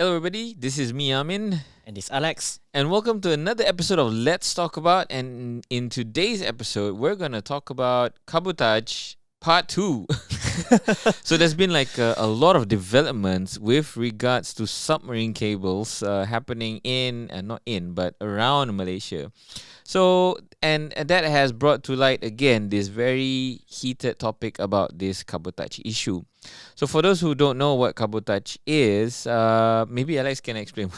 Hello, everybody. This is me, Amin, And this Alex. and welcome to another episode of Let's Talk About. And in today's episode, we're gonna talk about Cabotage Part Two. So there's been like a lot of developments with regards to submarine cables happening not in, but around Malaysia. So, and that has brought to light again this very heated topic about this cabotage issue. So, for those who don't know what cabotage is, maybe Alex can explain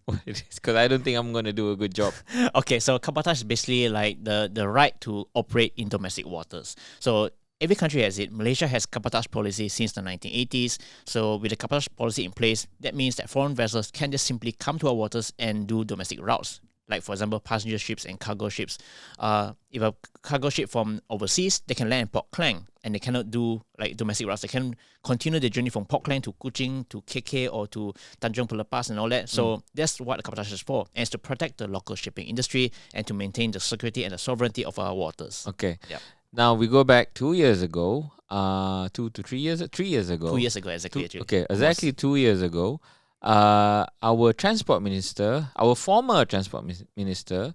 what it is, because I don't think I'm going to do a good job. Okay, so cabotage is basically like the right to operate in domestic waters. So every country has it. Malaysia has cabotage policy since the 1980s. So with the cabotage policy in place, that means that foreign vessels can just simply come to our waters and do domestic routes. Like for example, passenger ships and cargo ships. If a cargo ship from overseas, they can land in Port Klang and they cannot do like domestic routes. They can continue the journey from Port Klang to Kuching to KK or to Tanjung Pelepas and all that. So that's what the cabotage is for, and it's to protect the local shipping industry and to maintain the security and the sovereignty of our waters. Okay. Yep. Now we go back 2 years ago, 2 to 3 years, 3 years ago. 2 years ago, exactly. Okay, exactly 2 years ago, our transport minister, our former transport minister,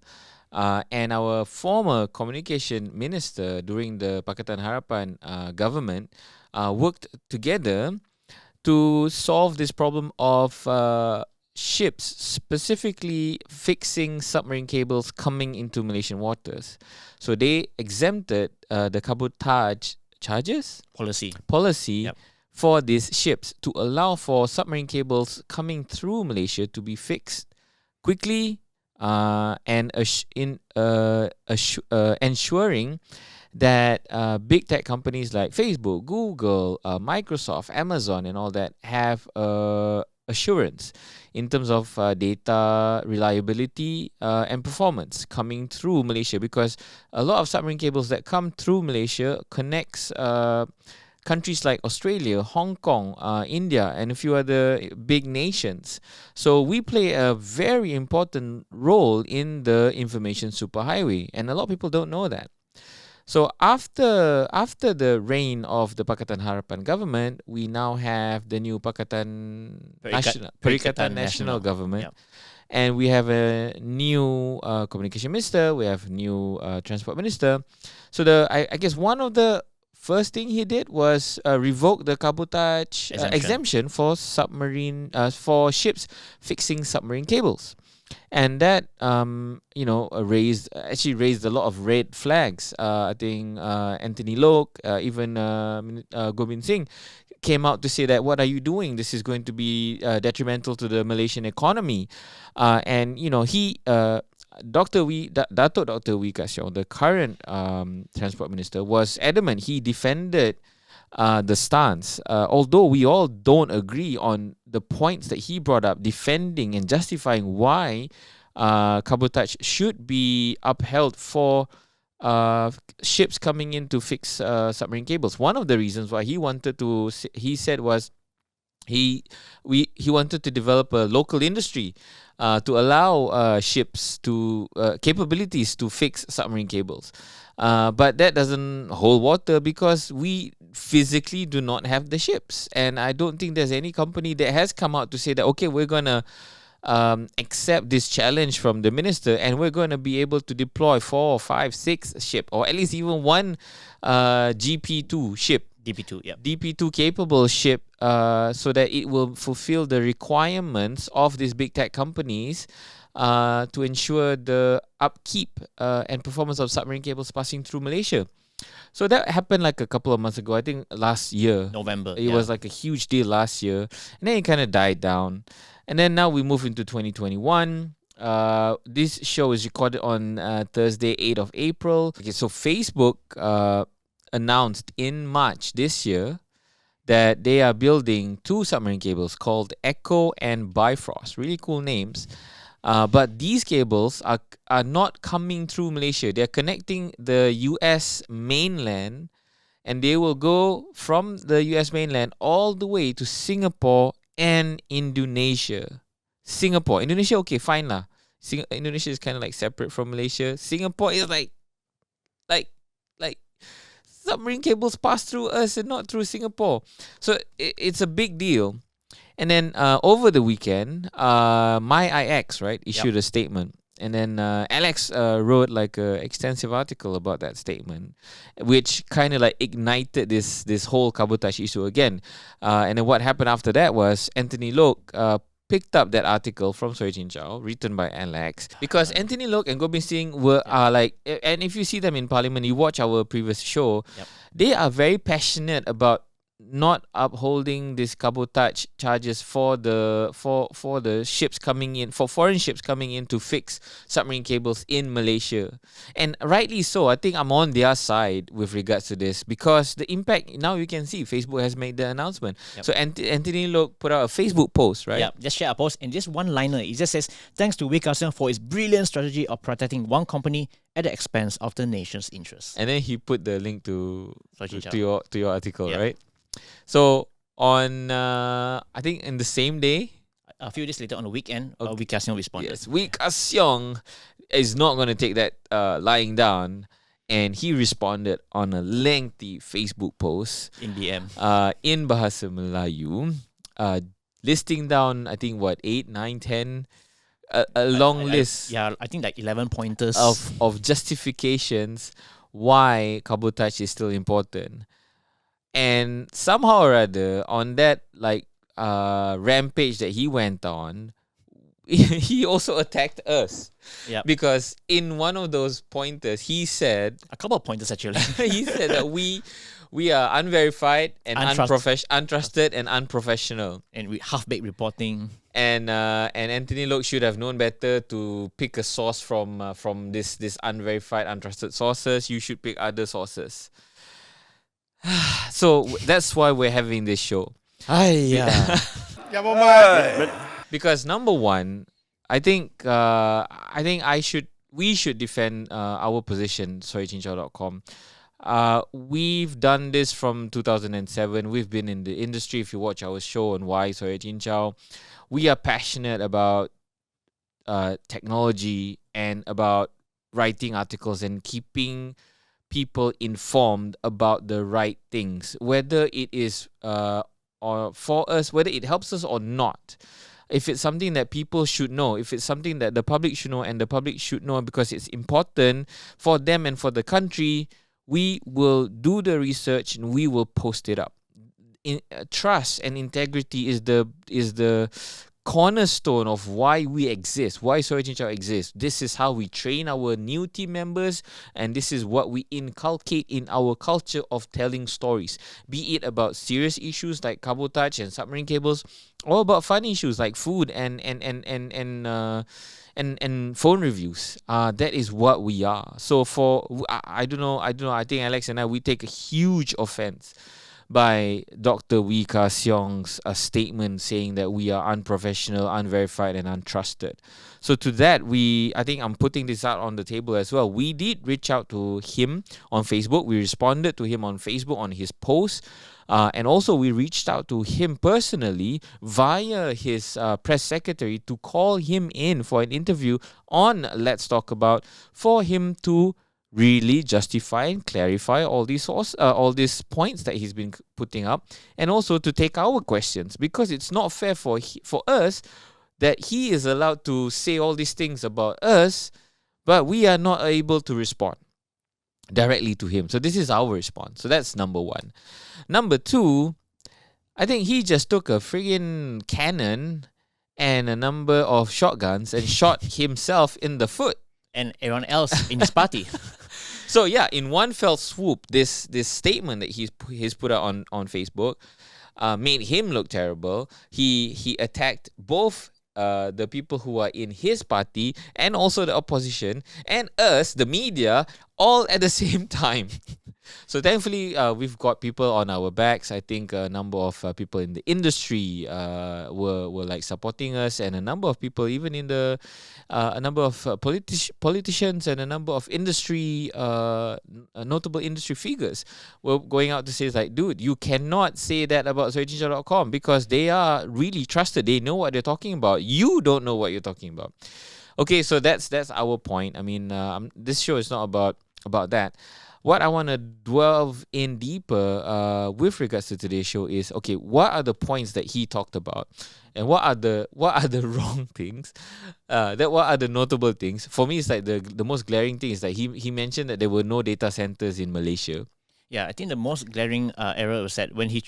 and our former communication minister during the Pakatan Harapan government worked together to solve this problem of ships specifically fixing submarine cables coming into Malaysian waters. So they exempted the cabotage charges policy Yep. for these ships to allow for submarine cables coming through Malaysia to be fixed quickly and ensuring that big tech companies like Facebook, Google, Microsoft, Amazon, and all that have assurance in terms of data reliability and performance coming through Malaysia, because a lot of submarine cables that come through Malaysia connects countries like Australia, Hong Kong, India, and a few other big nations. So we play a very important role in the information superhighway, and a lot of people don't know that. So after the reign of the Pakatan Harapan government, we now have the new Perikatan National Government. Yep. And we have a new communication minister, we have new transport minister. So I guess one of the first thing he did was revoke the cabotage exemption for for ships fixing submarine cables. And that raised a lot of red flags. I think Anthony Loke, even Gobind Singh came out to say that, what are you doing? This is going to be detrimental to the Malaysian economy. And Dr. Wee Ka Siong, the current transport minister, was adamant. He defended the stance, although we all don't agree on the points that he brought up, defending and justifying why cabotage should be upheld for ships coming in to fix submarine cables. One of the reasons why he wanted to, he said, was he wanted to develop a local industry to allow ships to capabilities to fix submarine cables. But that doesn't hold water because we physically do not have the ships. And I don't think there's any company that has come out to say that, okay, we're going to accept this challenge from the minister and we're going to be able to deploy 4, 5, 6 ship, or at least even one GP2 ship. DP2, yep. DP2 capable ship, so that it will fulfill the requirements of these big tech companies to ensure the upkeep and performance of submarine cables passing through Malaysia. So that happened like a couple of months ago. I think last year, November. It was like a huge deal last year, and then it kind of died down. And then now we move into 2021. This show is recorded on Thursday, 8th of April. Okay, so Facebook announced in March this year that they are building 2 submarine cables called Echo and Bifrost. Really cool names. But these cables are not coming through Malaysia. They're connecting the US mainland, and they will go from the US mainland all the way to Singapore and Indonesia. Indonesia, okay, fine lah. Indonesia is kind of like separate from Malaysia. Singapore is like submarine cables pass through us and not through Singapore. So it's a big deal. And then over the weekend, MyIX, right, issued a statement. And then Alex wrote like an extensive article about that statement, which kind of like ignited this whole Cabotage issue again. And then what happened after that was Anthony Loke picked up that article from Soy Chin Chow, written by Alex, because Anthony Loke and Gobind Singh were like, and if you see them in Parliament, you watch our previous show, they are very passionate about not upholding this cabotage charges for the ships coming in, for foreign ships coming in to fix submarine cables in Malaysia. And rightly so. I think I'm on their side with regards to this, because the impact, now you can see Facebook has made the announcement. So Anthony Loke put out a Facebook post, right? Yeah, just share a post, and just one liner. It just says, "Thanks to Wee Ka Siong for his brilliant strategy of protecting one company at the expense of the nation's interests." And then he put the link to your article, Yep. right? So on I think in the same day, A few days later on the weekend, Wee Ka Siong responded. yes, Wee Ka Siong is not going to take that lying down, and he responded on a lengthy Facebook post In DM. in Bahasa Melayu, listing down, I think, what, 8, 9, 10, a long list Yeah, I think like 11 pointers. of justifications why cabotage is still important. And somehow or other, on that like rampage that he went on, he also attacked us. Yep. Because in one of those pointers, he said, A couple of pointers actually. he said that we are unverified and untrusted and unprofessional. And we half-baked reporting. And Anthony Loke should have known better to pick a source from this unverified, untrusted sources. You should pick other sources. So that's why we're having this show. Yeah. Because number one, I think we should defend our position, soychinchow.com. We've done this from 2007. We've been in the industry. If you watch our show on Why Soy Chin Chow, we are passionate about technology and about writing articles and keeping people informed about the right things, whether it is or for us, whether it helps us or not. If it's something that people should know, if it's something that the public should know, and the public should know because it's important for them and for the country, we will do the research and we will post it up. Trust and integrity is the cornerstone of why we exist, why Soy Chin Chow exists. This is how we train our new team members, and this is what we inculcate in our culture of telling stories, be it about serious issues like cabotage and submarine cables, or about fun issues like food and phone reviews. That is what we are. So I don't know. I think Alex and I, we take a huge offense by Dr. Wee Ka Siong's statement saying that we are unprofessional, unverified, and untrusted. So to that, I think I'm putting this out on the table as well. We did reach out to him on Facebook. We responded to him on Facebook on his post. And also we reached out to him personally via his press secretary to call him in for an interview on Let's Talk About, for him to really justify and clarify all these points that he's been putting up, and also to take our questions, because it's not fair for us that he is allowed to say all these things about us, but we are not able to respond directly to him. So this is our response. So that's number one. Number two, I think he just took a friggin' cannon and a number of shotguns and shot himself in the foot. And everyone else in his party. So yeah, in one fell swoop, this statement that he's put out on Facebook made him look terrible. He attacked both the people who are in his party and also the opposition and us, the media, all at the same time. So thankfully, we've got people on our backs. I think a number of people in the industry were like supporting us, and a number of people even in the a number of politicians and a number of industry notable industry figures were going out to say, like, dude, you cannot say that about soychinchow.com because they are really trusted. They know what they're talking about. You don't know what you're talking about. Okay, so that's our point. I mean, this show is not about that. what I want to delve in deeper with regards to today's show is, okay, what are the points that he talked about, and what are the wrong things, what are the notable things. For me, it's like the most glaring thing is that he mentioned that there were no data centers in Malaysia. Yeah, I think the most glaring error was that when he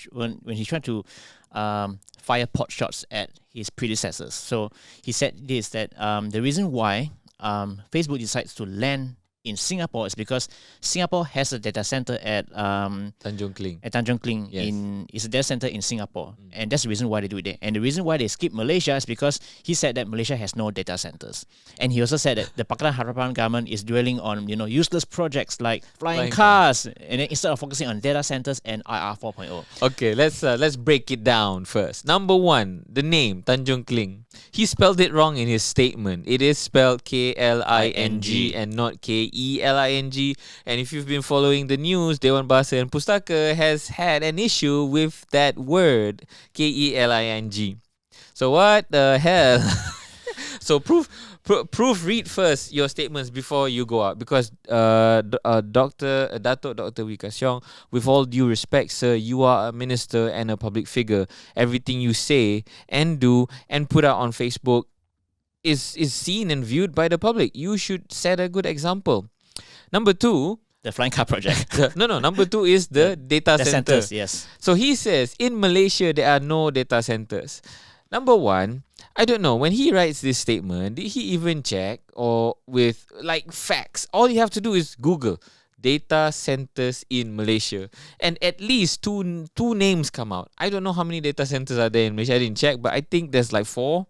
tried to fire pot shots at his predecessors. So he said this, that the reason why Facebook decides to land in Singapore is because Singapore has a data center at Tanjung Kling. Yes. It's a data center in Singapore, and that's the reason why they do it there. And the reason why they skip Malaysia is because he said that Malaysia has no data centers, and he also said that the Pakatan Harapan government is dwelling on useless projects like flying cars, and then instead of focusing on data centers and IR 4.0. Okay, let's break it down first. Number one, the name Tanjung Kling. He spelled it wrong in his statement. It is spelled KLING and not KELING. And if you've been following the news, Dewan Bahasa and Pustaka has had an issue with that word, KELING. So what the hell? So proofread first your statements before you go out, because Dr. Wee Ka Siong, with all due respect, sir, you are a minister and a public figure. Everything you say and do and put out on Facebook is seen and viewed by the public. You should set a good example. Number two, the flying car project. Number two is the data the center. centers, yes. So he says in Malaysia there are no data centers. Number one, I don't know, when he writes this statement, did he even check or with like facts? All you have to do is Google data centers in Malaysia, and at least two names come out. I don't know how many data centers are there in Malaysia. I didn't check, but I think there's like 4.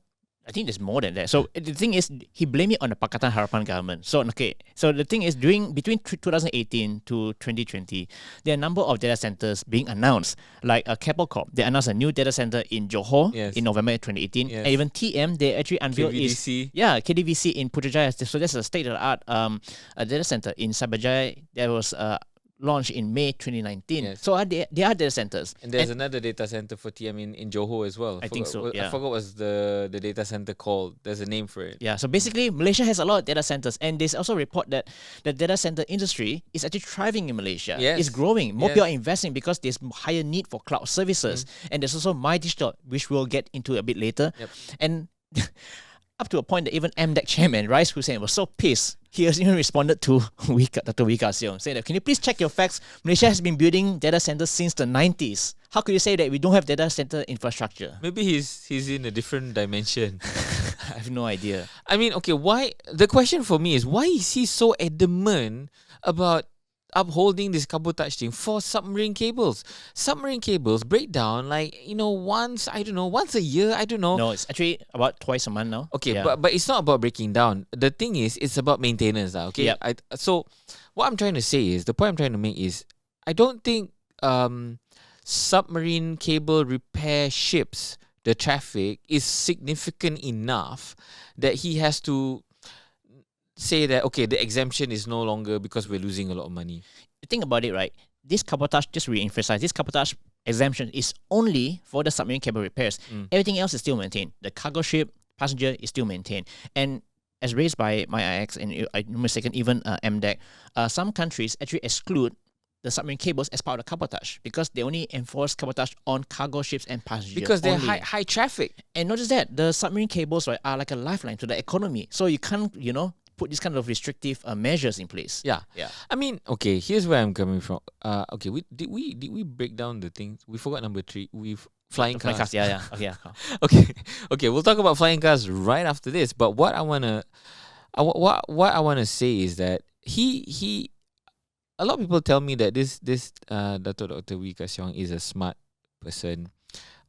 I think there's more than that. So the thing is, he blamed it on the Pakatan Harapan government. So the thing is, between 2018 to 2020, there are a number of data centers being announced. Like Cabotage, they announced a new data center in Johor in November 2018. Yes. And even TM, they actually unveiled KDVC in Putrajaya. So that's a state-of-the-art a data center in Submarine that was launched in May 2019. Yes. So there are data centers. And there's another data center for TM in Johor as well. I think so, yeah. I forgot what's the data center called. There's a name for it. Yeah, so basically, Malaysia has a lot of data centers, and there's also a report that the data center industry is actually thriving in Malaysia. Yes. It's growing. More people are investing because there's higher need for cloud services. And there's also MyDigital, which we'll get into a bit later. Yep. And up to a point that even MDEC chairman Rais Hussein was so pissed, he has even responded to Dr. Wee Ka Siong, saying that, can you please check your facts? Malaysia has been building data centers since the 90s. How could you say that we don't have data center infrastructure? Maybe he's in a different dimension. I have no idea. I mean, okay, the question for me is, why is he so adamant about upholding this cabotage thing for submarine cables? Submarine cables break down once a year, I don't know. No, it's actually about twice a month now. Okay, but it's not about breaking down. The thing is, it's about maintenance. Okay, Yep. So what I'm trying to say is, the point I'm trying to make is, I don't think submarine cable repair ships, the traffic is significant enough that he has to say that, okay, the exemption is no longer because we're losing a lot of money. Think about it, right? This cabotage, just re-emphasize, this cabotage exemption is only for the submarine cable repairs. Everything else is still maintained. The cargo ship, passenger is still maintained. And as raised by MyIX and even MDEC, some countries actually exclude the submarine cables as part of the cabotage because they only enforce cabotage on cargo ships and passengers. Because they're only. high traffic. And not just that, the submarine cables, right, are like a lifeline to the economy. So you can't, put this kind of restrictive measures in place. Yeah. I mean, okay, here's where I'm coming from. Okay, did we break down the things? We forgot number 3. Flying cars. Yeah. Okay. Okay. We'll talk about flying cars right after this. But what I wanna say is that he a lot of people tell me that this Dr. Wee Ka Siong is a smart person.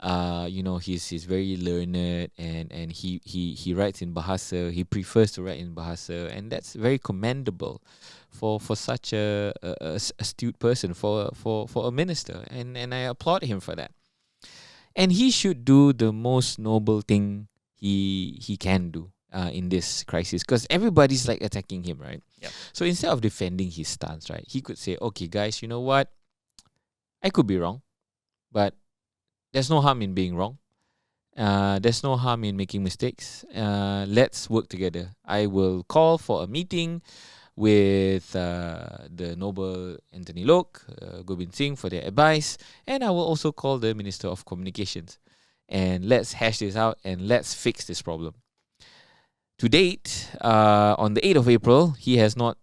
He's very learned and he writes in Bahasa. He prefers to write in Bahasa, and that's very commendable for such a astute person, for a minister, and I applaud him for that. And he should do the most noble thing he can do in this crisis, because everybody's like attacking him, right? Yep. So instead of defending his stance, right, he could say, okay, guys, you know what? I could be wrong, but there's no harm in being wrong. There's no harm in making mistakes. Let's work together. I will call for a meeting with the Noble Anthony Lok, Gobind Singh for their advice, and I will also call the Minister of Communications. And let's hash this out and let's fix this problem. To date, on the 8th of April, he has not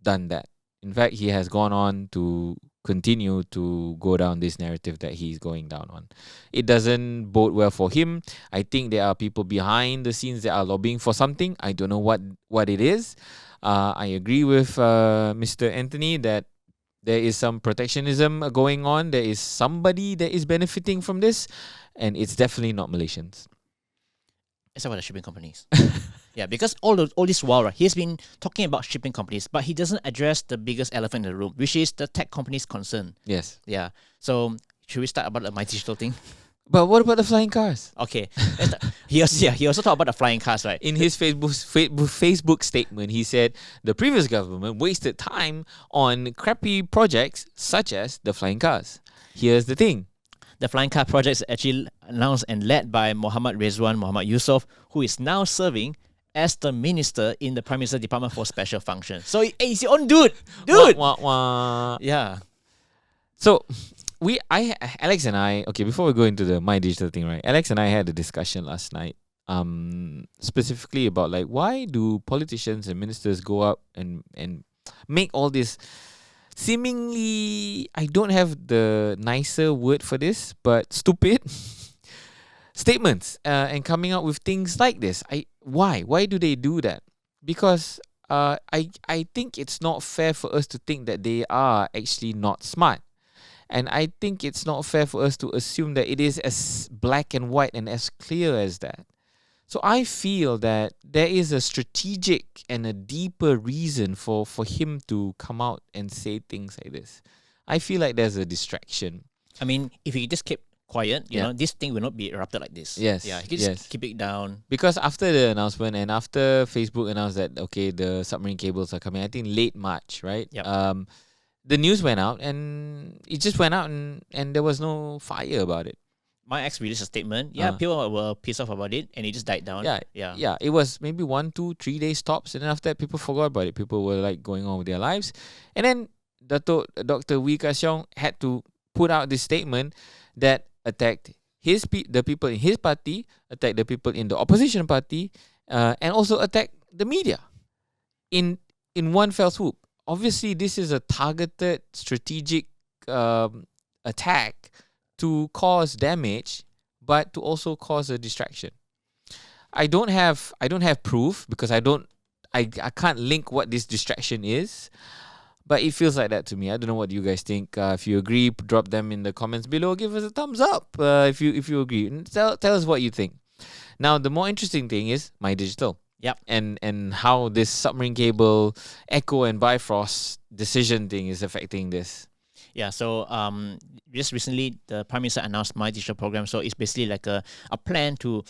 done that. In fact, he has gone on to continue to go down this narrative that he's going down on. It doesn't bode well for him. I think there are people behind the scenes that are lobbying for something. I don't know what it is. I agree with Mr. Anthony that there is some protectionism going on. There is somebody that is benefiting from this, and it's definitely not Malaysians. Except for the shipping companies. Yeah, because all this while, right, he's been talking about shipping companies, but he doesn't address the biggest elephant in the room, which is the tech companies' concern. Yes. Yeah. So should we start about the My Digital thing? But what about the flying cars? Okay. He also talked about the flying cars, right? In his Facebook statement, he said the previous government wasted time on crappy projects such as the flying cars. Here's the thing. The flying car project is actually announced and led by Muhammad Rizwan Muhammad Yusof, who is now serving as the minister in the Prime Minister's Department for Special Functions. So he's your own dude. Wah, wah, wah. Yeah. So Alex and I, okay, before we go into the My Digital thing, right? Alex and I had a discussion last night, specifically about like why do politicians and ministers go up and make all this seemingly, I don't have the nicer word for this, but stupid statements and coming out with things like this. Why do they do that? Because I think it's not fair for us to think that they are actually not smart. And I think it's not fair for us to assume that it is as black and white and as clear as that. So I feel that there is a strategic and a deeper reason for him to come out and say things like this. I feel like there's a distraction. I mean, if he just kept quiet, you know, this thing will not be erupted like this. Yes. Yeah, he could just keep it down. Because after the announcement and after Facebook announced that, okay, the submarine cables are coming, I think late March, right? Yep. The news went out and it just went out and there was no fire about it. My ex released a statement. Yeah, people were pissed off about it and it just died down. Yeah. It was maybe 1, 2, 3 days tops, and then after that, people forgot about it. People were like going on with their lives, and then Dr. Wee Ka Siong had to put out this statement that attacked the people in his party, attacked the people in the opposition party, and also attacked the media in one fell swoop. Obviously, this is a targeted, strategic attack to cause damage, but to also cause a distraction. I don't have proof because I can't link what this distraction is, but it feels like that to me. I don't know what you guys think. If you agree, drop them in the comments below. Give us a thumbs up if you agree. And tell us what you think. Now, the more interesting thing is My Digital. Yep. And how this submarine cable Echo and Bifrost decision thing is affecting this. Yeah, so just recently the Prime Minister announced My Digital program. So it's basically like a plan to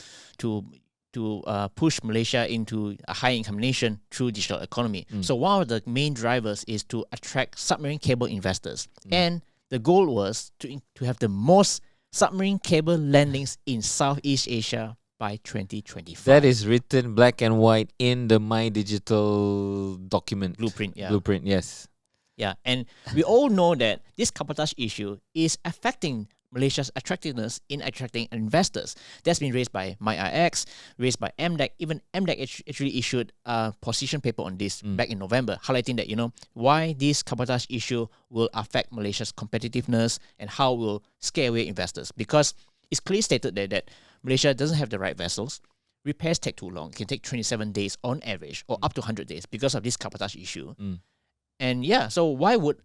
push Malaysia into a high income nation through digital economy. So one of the main drivers is to attract submarine cable investors. And the goal was to have the most submarine cable landings in Southeast Asia by 2025. That is written black and white in the My Digital document. Blueprint, yeah. Blueprint, yes. Yeah, and we all know that this cabotage issue is affecting Malaysia's attractiveness in attracting investors. That's been raised by MyIX, raised by MDEC. Even MDEC actually issued a position paper on this back in November, highlighting that, why this cabotage issue will affect Malaysia's competitiveness and how it will scare away investors. Because it's clearly stated there that Malaysia doesn't have the right vessels. Repairs take too long. It can take 27 days on average or up to 100 days because of this cabotage issue. And yeah, so why would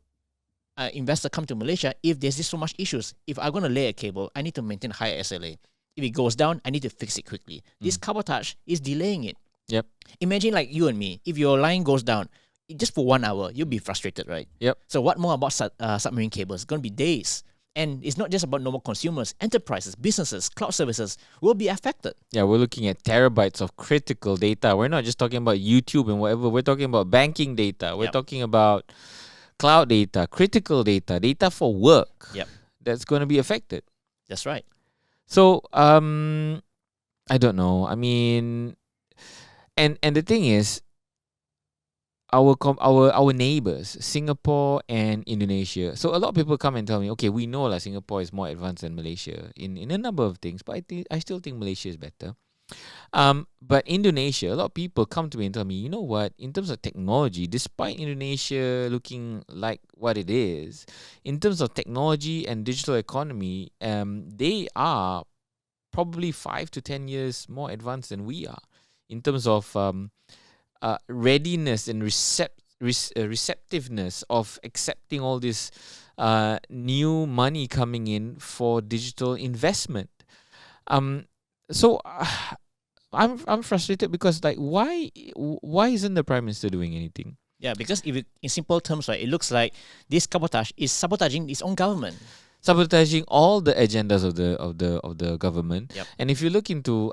an investor come to Malaysia if there's so much issues? If I'm going to lay a cable, I need to maintain high SLA. If it goes down, I need to fix it quickly. This cabotage is delaying it. Yep. Imagine like you and me. If your line goes down, just for 1 hour, you'll be frustrated, right? Yep. So what more about submarine cables? It's going to be days. And it's not just about normal consumers. Enterprises, businesses, cloud services will be affected. Yeah, we're looking at terabytes of critical data. We're not just talking about YouTube and whatever. We're talking about banking data. We're talking about cloud data, critical data for work. Yep. That's going to be affected. That's right. So, I don't know. I mean, and the thing is, our neighbors, Singapore and Indonesia. So a lot of people come and tell me, okay, we know like Singapore is more advanced than Malaysia in a number of things, but I still think Malaysia is better. But Indonesia, a lot of people come to me and tell me, you know what, in terms of technology, despite Indonesia looking like what it is, in terms of technology and digital economy, they are probably 5 to 10 years more advanced than we are in terms of readiness and receptiveness of accepting all this new money coming in for digital investment. So I'm frustrated because like why isn't the Prime Minister doing anything? Yeah, because if in simple terms, right, it looks like this Cabotage is sabotaging its own government. Sabotaging all the agendas of the government. Yep. And if you look into,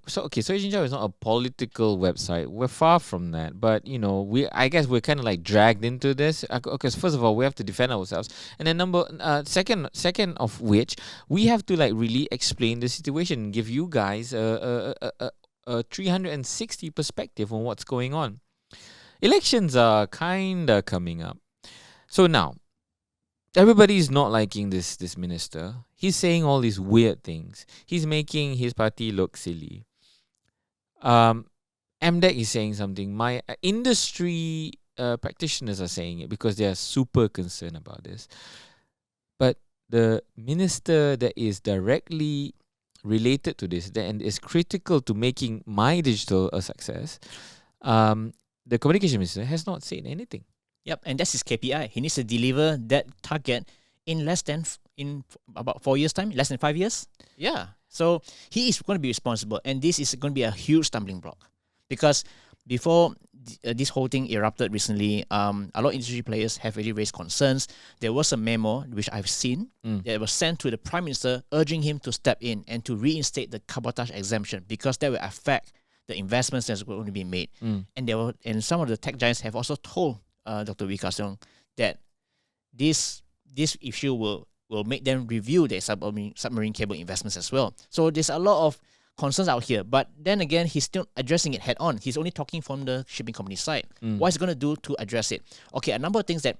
so Asian Job is not a political website. We're far from that. But I guess we're kind of like dragged into this because first of all we have to defend ourselves, and then second of which we have to like really explain the situation, give you guys a 360 perspective on what's going on. Elections are kinda coming up, so now. Everybody's not liking this minister. He's saying all these weird things. He's making his party look silly. MDEC is saying something. My industry practitioners are saying it because they are super concerned about this. But the minister that is directly related to this and is critical to making my digital a success, the communication minister has not said anything. Yep, and that's his KPI. He needs to deliver that target in about 4 years' time, less than 5 years. Yeah, so he is going to be responsible, and this is going to be a huge stumbling block because before this whole thing erupted recently, a lot of industry players have already raised concerns. There was a memo which I've seen that was sent to the Prime Minister urging him to step in and to reinstate the cabotage exemption because that will affect the investments that's going to be made. And some of the tech giants have also told Dr. Wee Ka Siong that this issue will make them review their submarine cable investments as well. So there's a lot of concerns out here. But then again, he's still addressing it head on. He's only talking from the shipping company side. What is he going to do to address it? Okay, a number of things that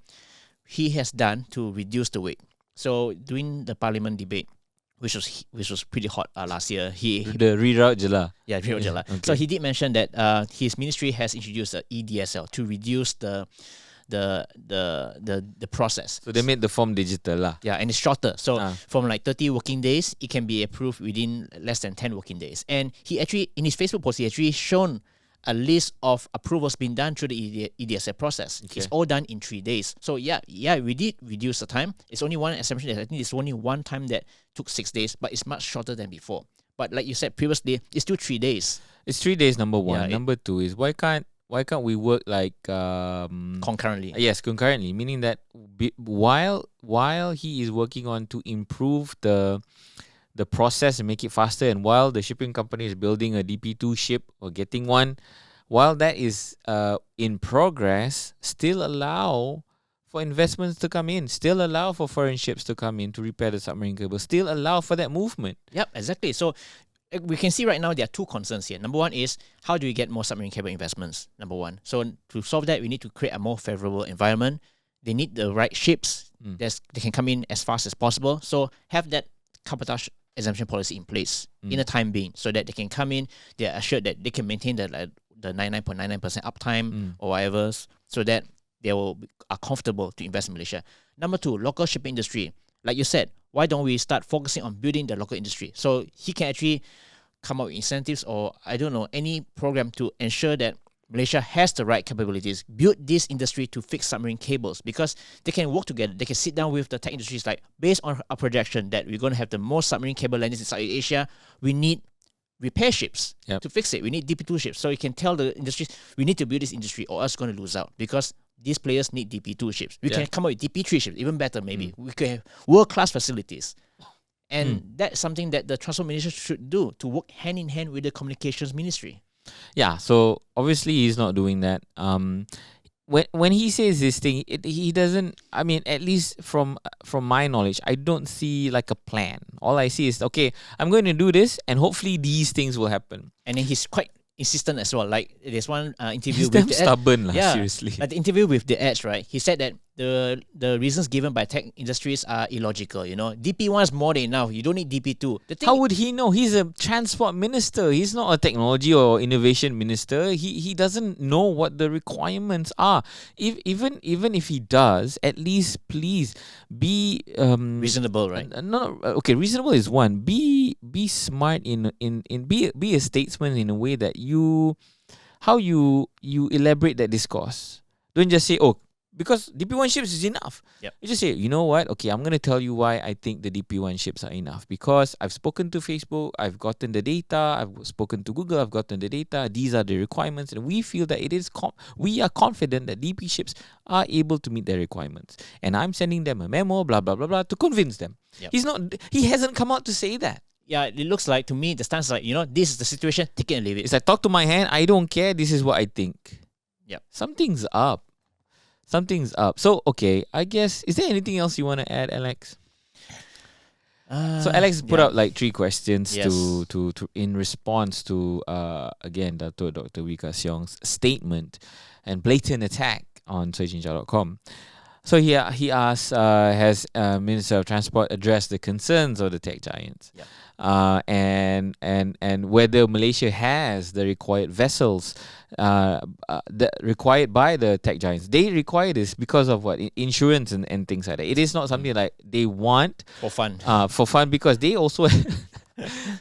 he has done to reduce the weight. So during the parliament debate, which was pretty hot last year, the reroute je lah. Yeah, reroute je lah. Okay. So he did mention that his ministry has introduced a EDSL to reduce the process. So they made the form digital lah. Yeah, and it's shorter. So from like 30 working days, it can be approved within less than 10 working days. And he actually, in his Facebook post, he actually shown a list of approvals being done through the EDSL process. Okay. It's all done in 3 days. So yeah, we did reduce the time. It's only one exception. I think it's only one time that took 6 days, but it's much shorter than before. But like you said previously, it's still 3 days. It's 3 days, number one. Yeah, number two is why can't we work like concurrently? Yes, concurrently, meaning that while he is working on to improve the process and make it faster, and while the shipping company is building a DP2 ship or getting one, while that is in progress, still allow for investments to come in, still allow for foreign ships to come in to repair the submarine cable, still allow for that movement. Yep, exactly. So we can see right now there are two concerns here. Number one is how do we get more submarine cable investments? Number one. So to solve that, we need to create a more favorable environment. They need the right ships that they can come in as fast as possible. So have that cabotage exemption policy in place in the time being, so that they can come in, they are assured that they can maintain the 99.99% uptime or whatever, so that they are comfortable to invest in Malaysia. Number two, local shipping industry. Like you said, why don't we start focusing on building the local industry? So he can actually come up with incentives or, I don't know, any program to ensure that Malaysia has the right capabilities, build this industry to fix submarine cables, because they can work together. They can sit down with the tech industries, like, based on a projection that we're going to have the most submarine cable landings in Southeast Asia, we need repair ships to fix it. We need DP2 ships. So you can tell the industries, we need to build this industry or else we're going to lose out, because these players need DP2 ships. We can come up with DP3 ships, even better maybe. We could have world-class facilities. And that's something that the Transport Ministry should do, to work hand-in-hand with the Communications Ministry. Yeah, so obviously he's not doing that. When he says this thing, he doesn't. I mean, at least from my knowledge, I don't see like a plan. All I see is, okay, I'm going to do this, and hopefully these things will happen. And then he's quite insistent as well. Like there's one interview He's with damn the stubborn, lah. yeah, Seriously. like the interview with the Edge, right? He said that the reasons given by tech industries are illogical. You know, DP1 is more than enough. You don't need DP2. The thing, How would he know? He's a transport minister. He's not a technology or innovation minister. He doesn't know what the requirements are. Even if he does, at least please be reasonable, right? no, okay. Reasonable is one. Be smart in be a statesman in a way that how you elaborate that discourse. Don't just say, oh, because DP1 ships is enough. Yep. You just say, you know what? Okay, I'm going to tell you why I think the DP1 ships are enough. Because I've spoken to Facebook, I've gotten the data, I've spoken to Google, I've gotten the data. These are the requirements, and we feel that we are confident that DP ships are able to meet their requirements. And I'm sending them a memo, blah blah blah blah, to convince them. Yep. He hasn't come out to say that. Yeah, it looks like to me the stance is like, you know, this is the situation, take it and leave it. It's like, talk to my hand, I don't care, this is what I think. Yep. Something's up. So, okay, I guess, is there anything else you want to add, Alex? So Alex put out like 3 questions Yes. to in response to again Dr. Wee Ka Siong's statement and blatant attack on searchinja.com. So he asked, has Minister of Transport addressed the concerns of the tech giants? Yep. And whether Malaysia has the required vessels required by the tech giants. They require this because of what? Insurance and things like that. It is not something like they want For fun. because they also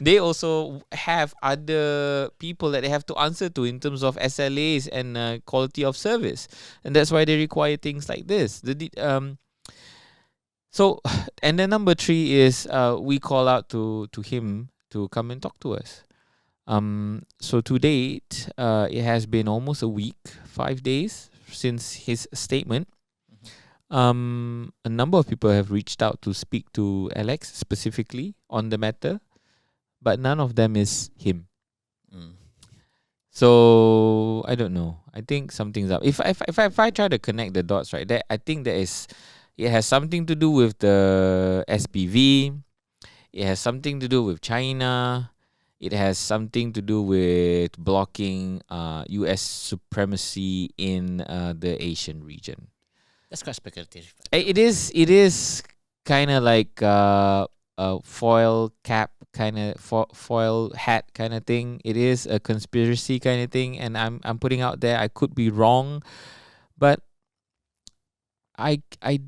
they also have other people that they have to answer to in terms of SLAs and quality of service, and that's why they require things like this. So, and then number 3 is we call out to him to come and talk to us. So to date, it has been almost a week, 5 days since his statement. A number of people have reached out to speak to Alex specifically on the matter, but none of them is him. So I don't know. I think something's up. If I try to connect the dots, right, that I think it has something to do with the SPV. It has something to do with China. It has something to do with blocking US supremacy in the Asian region. That's quite speculative. It is kind of like a foil cap kind of foil hat kind of thing. It is a conspiracy kind of thing, and I'm putting out there, I could be wrong, but I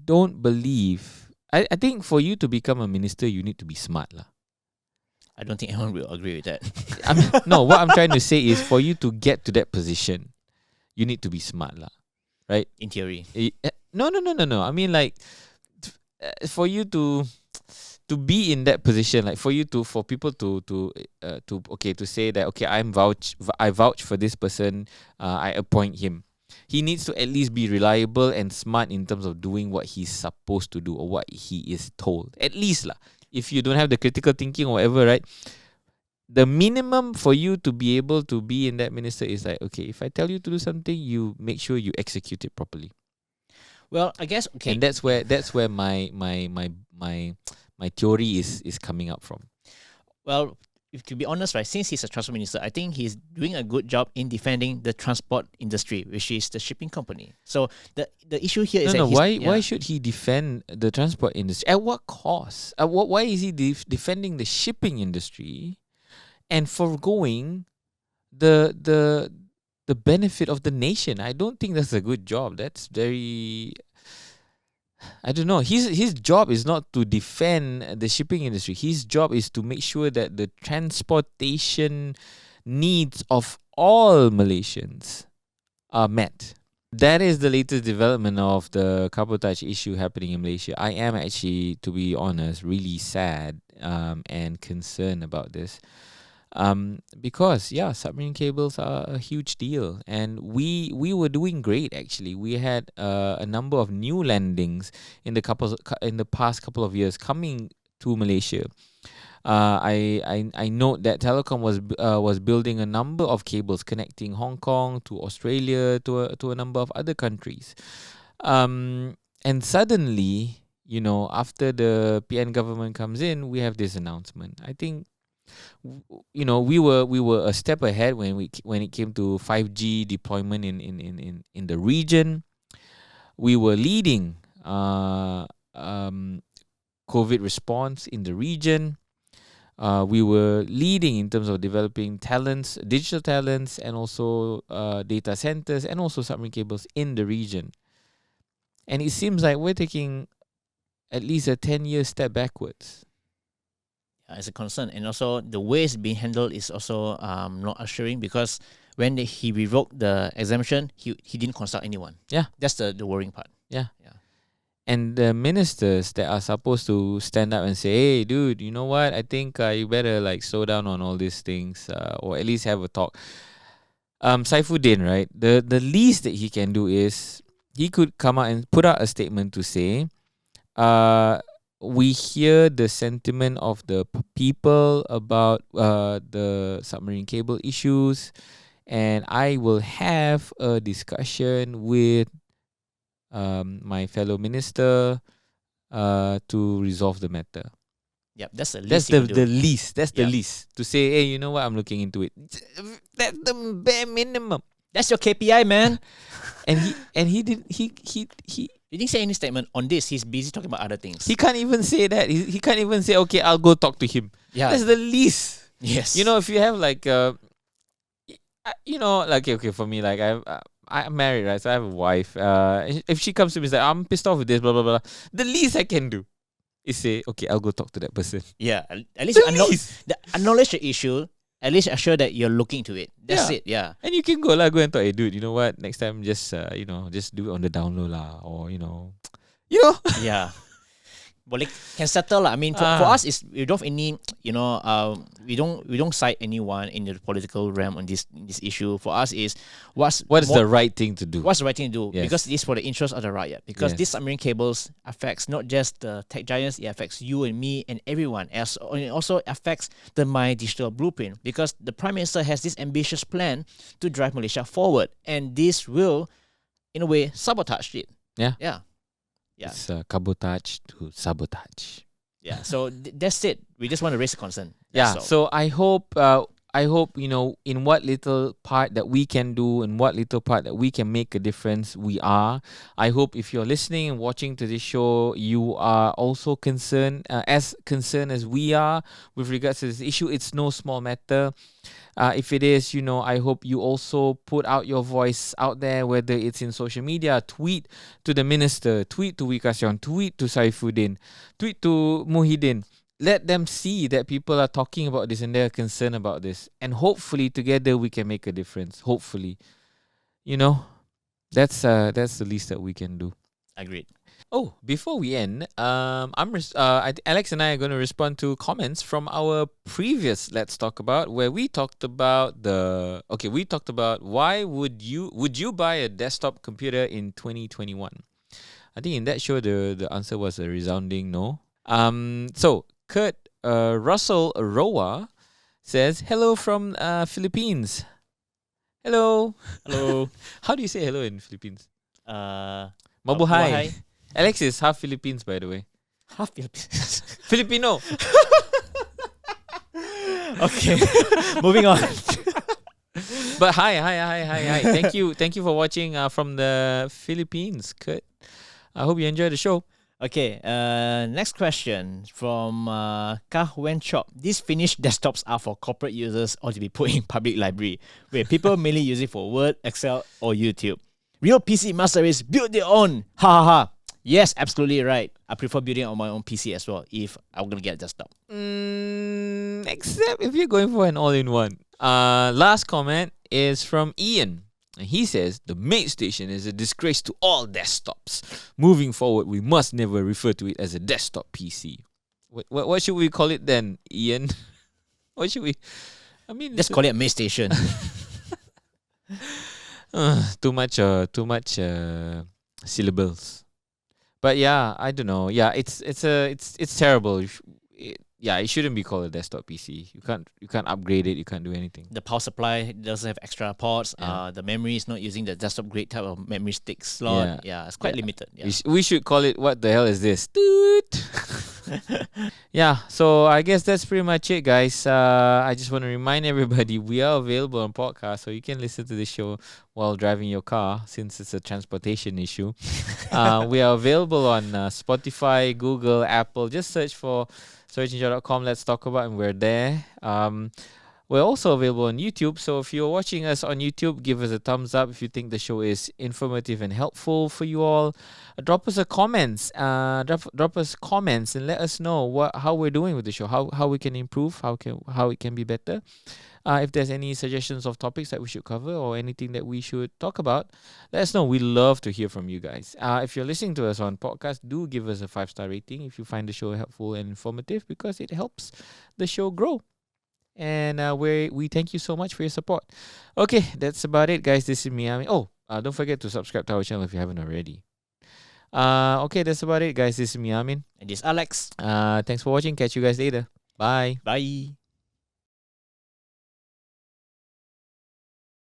don't believe. I think for you to become a minister, you need to be smart lah. I don't think anyone will agree with that. I mean, no, what I'm trying to say is, for you to get to that position, you need to be smart lah, right? In theory. No. I mean, like, for you to be in that position, like for people to say that, okay, I vouch for this person, I appoint him. He needs to at least be reliable and smart in terms of doing what he's supposed to do or what he is told. At least lah. If you don't have the critical thinking or whatever, right? The minimum for you to be able to be in that minister is like, okay, if I tell you to do something, you make sure you execute it properly. Well, I guess okay. And that's where my theory is coming up from. Well, if to be honest, right, since he's a transport minister, I think he's doing a good job in defending the transport industry, which is the shipping company. So the issue here is why should he defend the transport industry? At what cost? Why is he defending the shipping industry and foregoing the benefit of the nation? I don't think that's a good job. That's very, I don't know. His job is not to defend the shipping industry. His job is to make sure that the transportation needs of all Malaysians are met. That is the latest development of the Cabotage issue happening in Malaysia. I am actually, to be honest, really sad and concerned about this. Because submarine cables are a huge deal, and we were doing great actually. We had a number of new landings in the past couple of years coming to Malaysia. I note that Telecom was building a number of cables connecting Hong Kong to Australia to a number of other countries, and suddenly, after the PN government comes in, we have this announcement. I think we were a step ahead when it came to 5G deployment in the region. We were leading COVID response in the region. We were leading in terms of developing talents, digital talents, and also data centers, and also submarine cables in the region. And it seems like we're taking at least a 10-year step backwards. As a concern, and also the way it's being handled is also not assuring, because when he revoked the exemption, he didn't consult anyone. Yeah, that's the worrying part. Yeah. And the ministers that are supposed to stand up and say, "Hey, dude, you know what? I think you better like slow down on all these things, or at least have a talk." Saifuddin, right? The least that he can do is he could come out and put out a statement to say, we hear the sentiment of the people about the submarine cable issues, and I will have a discussion with my fellow minister to resolve the matter. Yep, that's the least. That's the least. That's the least. To say, hey, you know what? I'm looking into it. That's the bare minimum. That's your KPI, man. and he didn't. He didn't say any statement on this. He's busy talking about other things. He can't even say that. He can't even say, okay, I'll go talk to him. Yeah, that's the least. Yes. If you have like like okay, for me, like I'm married, right? So I have a wife. If she comes to me and says, I'm pissed off with this, blah blah blah, the least I can do is say, okay, I'll go talk to that person. Yeah, at least acknowledge the issue. At least assure that you're looking to it. That's it. Yeah. And you can go and talk. Hey, dude, you know what? Next time, just just do it on the down low lah, or Yeah. Well, it can settle. I mean, for us, we don't have any. We don't cite anyone in the political realm on this issue. For us, is what is the right thing to do? What's the right thing to do? Yes. Because it's for the interest of the riot. Because these submarine cables affects not just the tech giants, it affects you and me and everyone else. And it also affects the My Digital Blueprint, because the Prime Minister has this ambitious plan to drive Malaysia forward, and this will, in a way, sabotage it. Yeah. Yeah. Yeah. It's cabotage to sabotage. Yeah. So that's it. We just want to raise a concern. So I hope in what little part that we can do, in what little part that we can make a difference, we are. I hope if you're listening and watching to this show, you are also concerned as we are with regards to this issue. It's no small matter. If it is, I hope you also put out your voice out there, whether it's in social media, tweet to the minister, tweet to Wee Ka Siong, tweet to Saifuddin, tweet to Muhyiddin. Let them see that people are talking about this and they're concerned about this. And hopefully together we can make a difference. Hopefully. That's the least that we can do. Agreed. Oh, before we end, Alex and I are going to respond to comments from our previous Let's Talk About, where we talked about why would you buy a desktop computer in 2021? I think in that show the answer was a resounding no. So Kurt Russell Roa says hello from Philippines. Hello. How do you say hello in Philippines? Mabuhay. Alex is half Philippines, by the way. Half Philippines. Filipino. Okay. Moving on. But hi. Thank you for watching from the Philippines, Kurt. I hope you enjoy the show. Okay. Next question from Kah Wen Chop. These finished desktops are for corporate users or to be put in public library, where people mainly use it for Word, Excel, or YouTube. Real PC master race, build their own. Ha ha ha. Yes, absolutely right. I prefer building on my own PC as well if I'm going to get a desktop. Except if you're going for an all-in-one. Last comment is from Ian. And he says, the Mate Station is a disgrace to all desktops. Moving forward, we must never refer to it as a desktop PC. What should we call it then, Ian? What should we... Just call it a Mate Station. Too much syllables. But yeah, I don't know. Yeah, it's terrible. It shouldn't be called a desktop PC. You can't upgrade it. You can't do anything. The power supply doesn't have extra ports. The memory is not using the desktop grade type of memory stick slot. Yeah, it's quite limited. Yeah. We should call it, what the hell is this? Toot. Yeah, so I guess that's pretty much it, guys. I just want to remind everybody we are available on podcast, so you can listen to the show while driving your car, since it's a transportation issue. We are available on Spotify, Google, Apple. Just search for searchinja.com. Let's talk about, and we're there. We're also available on YouTube. So if you're watching us on YouTube, give us a thumbs up if you think the show is informative and helpful for you all. Drop us a comments. Drop us comments and let us know how we're doing with the show. How we can improve. How it can be better. If there's any suggestions of topics that we should cover or anything that we should talk about, let us know. We love to hear from you guys. If you're listening to us on podcast, do give us a 5-star rating if you find the show helpful and informative, because it helps the show grow. And we thank you so much for your support. Okay, that's about it, guys. This is Miami. Oh, don't forget to subscribe to our channel if you haven't already. Okay, that's about it, guys. This is Miami. And this Alex. Thanks for watching. Catch you guys later. Bye. Bye.